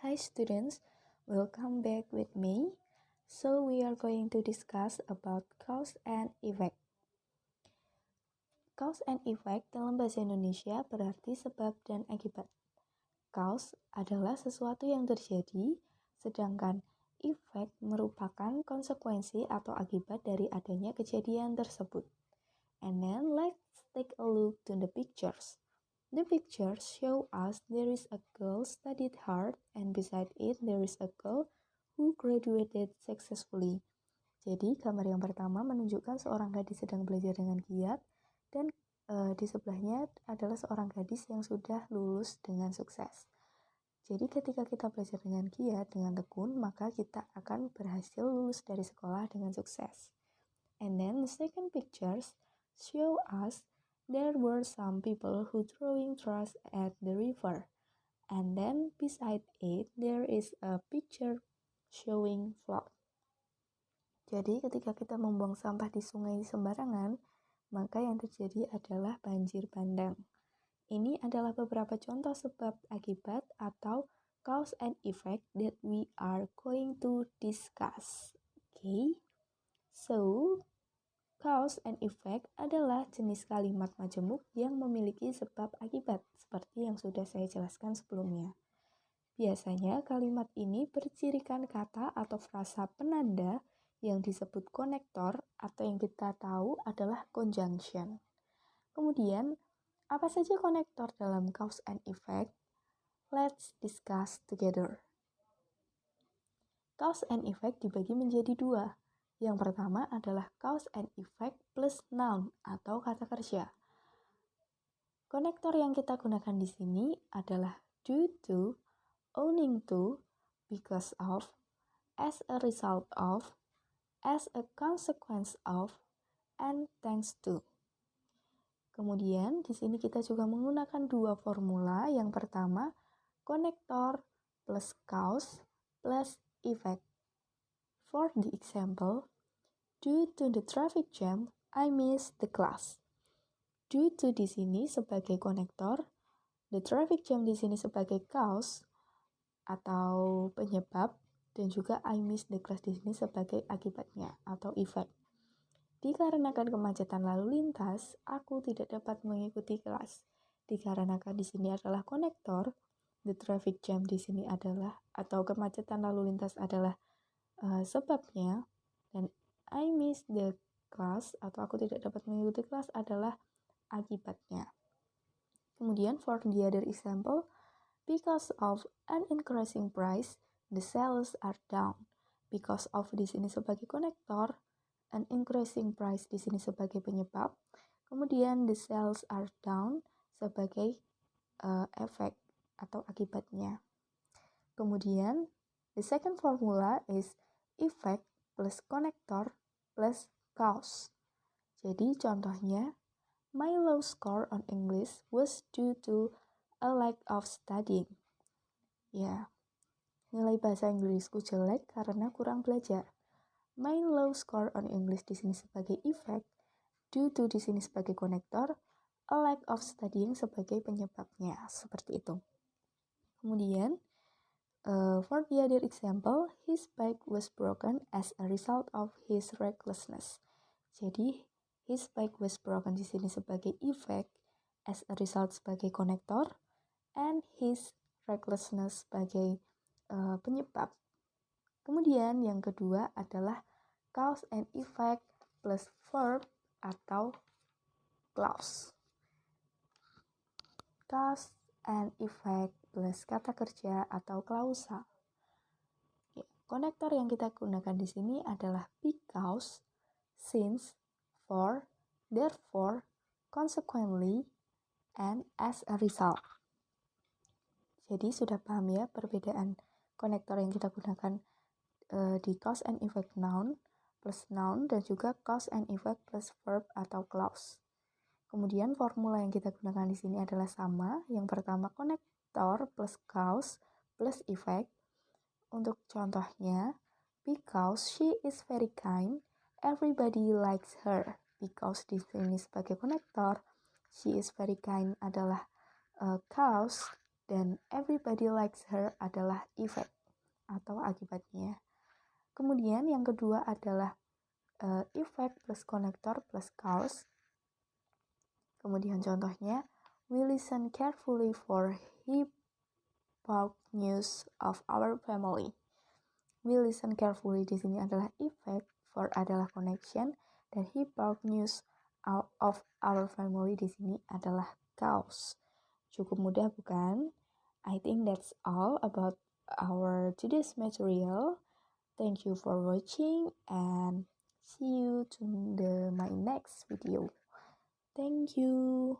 Hi students, welcome back with me. So we are going to discuss about cause and effect. Cause and effect dalam bahasa Indonesia berarti sebab dan akibat. Cause adalah sesuatu yang terjadi, sedangkan effect merupakan konsekuensi atau akibat dari adanya kejadian tersebut. And then let's take a look to the pictures. The pictures show us there is a girl studied hard and beside it there is a girl who graduated successfully. Jadi gambar yang pertama menunjukkan seorang gadis sedang belajar dengan giat dan di sebelahnya adalah seorang gadis yang sudah lulus dengan sukses. Jadi ketika kita belajar dengan giat, dengan tekun, maka kita akan berhasil lulus dari sekolah dengan sukses. And then the second pictures show us there were some people who throwing trash at the river. And then beside it, there is a picture showing flood. Jadi ketika kita membuang sampah di sungai sembarangan, maka yang terjadi adalah banjir bandang. Ini adalah beberapa contoh sebab akibat atau cause and effect that we are going to discuss. Okay? So, cause and effect adalah jenis kalimat majemuk yang memiliki sebab akibat, seperti yang sudah saya jelaskan sebelumnya. Biasanya kalimat ini bercirikan kata atau frasa penanda yang disebut konektor atau yang kita tahu adalah conjunction. Kemudian, apa saja konektor dalam cause and effect? Let's discuss together. Cause and effect dibagi menjadi dua. Yang pertama adalah cause and effect plus noun atau kata kerja. Konektor yang kita gunakan di sini adalah due to, owing to, because of, as a result of, as a consequence of, and thanks to. Kemudian di sini kita juga menggunakan dua formula. Yang pertama, konektor plus cause plus effect. For the example, due to the traffic jam, I missed the class. Due to di sini sebagai konektor, the traffic jam di sini sebagai cause atau penyebab, dan juga I missed the class di sini sebagai akibatnya atau effect. Dikarenakan kemacetan lalu lintas, aku tidak dapat mengikuti kelas. Dikarenakan di sini adalah konektor, the traffic jam di sini adalah atau kemacetan lalu lintas adalah sebabnya, dan I miss the class atau aku tidak dapat mengikuti kelas adalah akibatnya. Kemudian for the other example, because of an increasing price, the sales are down. Because of di sini sebagai konektor, an increasing price di sini sebagai penyebab, kemudian the sales are down sebagai efek atau akibatnya. Kemudian the second formula is effect plus konektor plus cause. Jadi contohnya, my low score on English was due to a lack of studying. Ya, nilai bahasa Inggrisku jelek karena kurang belajar. My low score on English di sini sebagai effect, due to di sini sebagai konektor, a lack of studying sebagai penyebabnya. Seperti itu. Kemudian, for the other example, his bike was broken as a result of his recklessness. Jadi, his bike was broken di sini sebagai effect, as a result sebagai konektor, and his recklessness sebagai penyebab. Kemudian yang kedua adalah cause and effect plus verb atau clause. Cause and effect plus kata kerja atau klausal. Konektor yang kita gunakan di sini adalah because, since, for, therefore, consequently, and as a result. Jadi sudah paham ya perbedaan konektor yang kita gunakan di cause and effect noun plus noun dan juga cause and effect plus verb atau clause. Kemudian formula yang kita gunakan di sini adalah sama. Yang pertama konektor plus cause plus effect. Untuk contohnya, because she is very kind, everybody likes her. Because di sini sebagai konektor, she is very kind adalah cause, dan everybody likes her adalah effect atau akibatnya. Kemudian yang kedua adalah effect plus connector plus cause. Kemudian contohnya, we listen carefully for hypotenuse of our family. We listen carefully di sini adalah effect, for adalah connection, dan hypotenuse of our family di sini adalah cause. Cukup mudah bukan? I think that's all about our today's material. Thank you for watching and see you to my next video. Thank you.